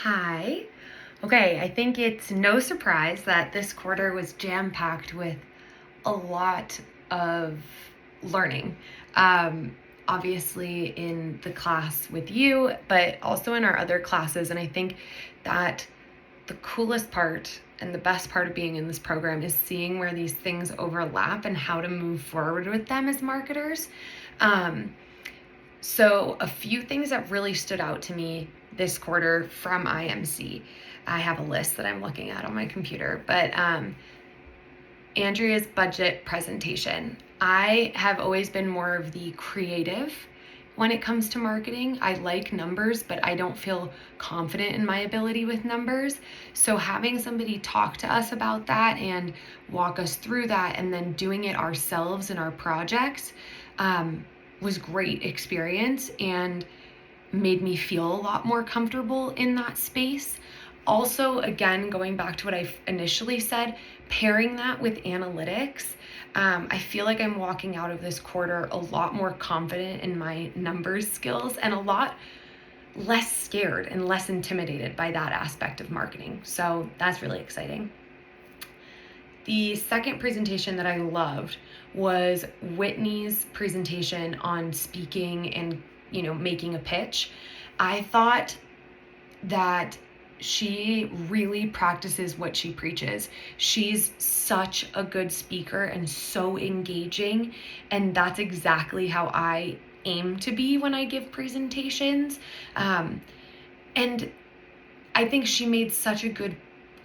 Hi. Okay, I think it's no surprise that this quarter was jam-packed with a lot of learning. Um, Obviously, in the class with you, but also in our other classes. And I think that the coolest part and the best part of being in this program is seeing where these things overlap and how to move forward with them as marketers. Um, so, a few things that really stood out to me this quarter from IMC. I have a list that I'm looking at on my computer, but Andrea's budget presentation. I have always been more of the creative when it comes to marketing. I like numbers, but I don't feel confident in my ability with numbers. So, having somebody talk to us about that and walk us through that, and then doing it ourselves in our projects, was great experience and made me feel a lot more comfortable in that space. Also, again, going back to what I initially said, pairing that with analytics, I feel like I'm walking out of this quarter a lot more confident in my numbers skills and a lot less scared and less intimidated by that aspect of marketing. So that's really exciting. The second presentation that I loved was Whitney's presentation on speaking and, making a pitch. I thought that she really practices what she preaches. She's such a good speaker and so engaging, and that's exactly how I aim to be when I give presentations. And I think she made such a good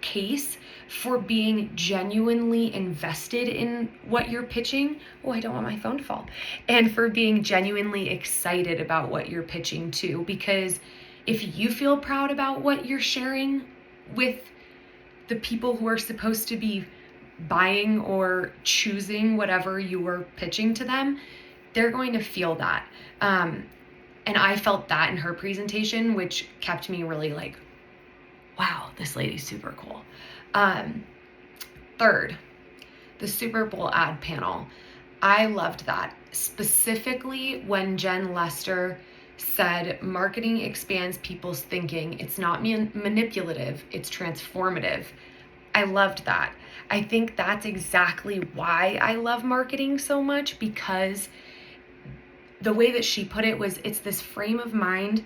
case for being genuinely invested in what you're pitching. Oh, I don't want my phone to fall. And for being genuinely excited about what you're pitching too. Because if you feel proud about what you're sharing with the people who are supposed to be buying or choosing whatever you are pitching to them, they're going to feel that. And I felt that in her presentation, which kept me really like, wow, this lady's super cool. Third, the Super Bowl ad panel. I loved that, specifically when Jen Lester said marketing expands people's thinking. It's not manipulative, it's transformative. I loved that. I think that's exactly why I love marketing so much, because the way that she put it was, it's this frame of mind.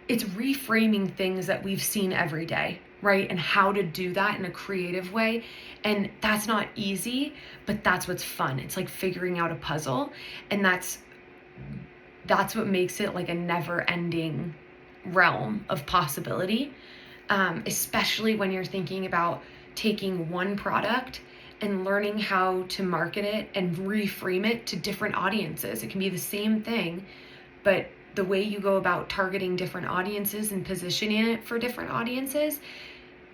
It's reframing things that we've seen every day, right? And how to do that in a creative way. And that's not easy, but that's what's fun. It's like figuring out a puzzle. And that's what makes it like a never-ending realm of possibility, especially when you're thinking about taking one product and learning how to market it and reframe it to different audiences. It can be the same thing, but the way you go about targeting different audiences and positioning it for different audiences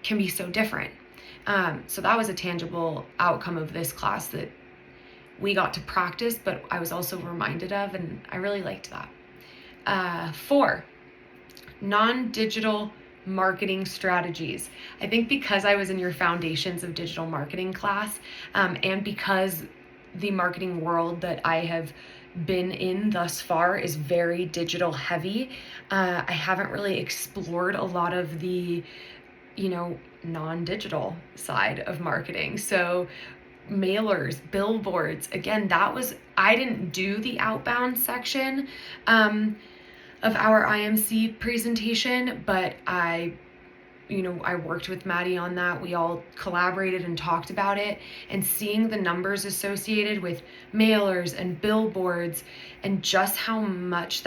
can be so different. So that was a tangible outcome of this class that we got to practice, but I was also reminded of, and I really liked that. 4, non-digital marketing strategies. I think because I was in your Foundations of Digital Marketing class, and because the marketing world that I have been in thus far is very digital heavy, I haven't really explored a lot of the, non-digital side of marketing. So mailers, billboards, again, I didn't do the outbound section of our IMC presentation, but I worked with Maddie on that. We all collaborated and talked about it, and seeing the numbers associated with mailers and billboards, and just how much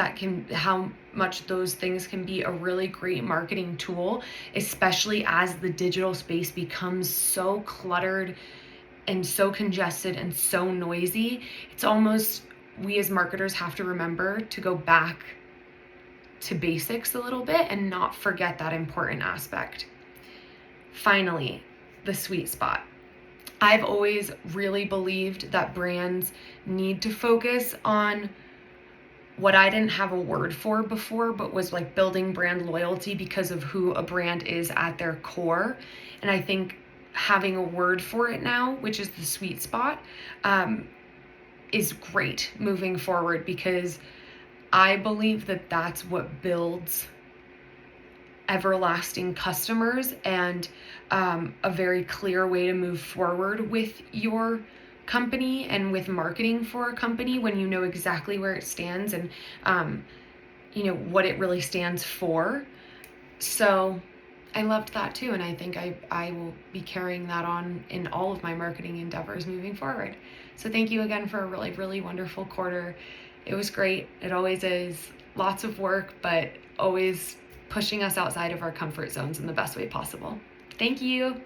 those things can be a really great marketing tool, especially as the digital space becomes so cluttered and so congested and so noisy. It's almost, we as marketers have to remember to go back to basics a little bit and not forget that important aspect. Finally, the sweet spot. I've always really believed that brands need to focus on what I didn't have a word for before, but was like building brand loyalty because of who a brand is at their core. And I think having a word for it now, which is the sweet spot, is great moving forward, because I believe that that's what builds everlasting customers and a very clear way to move forward with your company and with marketing for a company when you know exactly where it stands and what it really stands for. So I loved that too, and I think I will be carrying that on in all of my marketing endeavors moving forward. So thank you again for a really, really wonderful quarter. It was great. It always is. Lots of work, but always pushing us outside of our comfort zones in the best way possible. Thank you.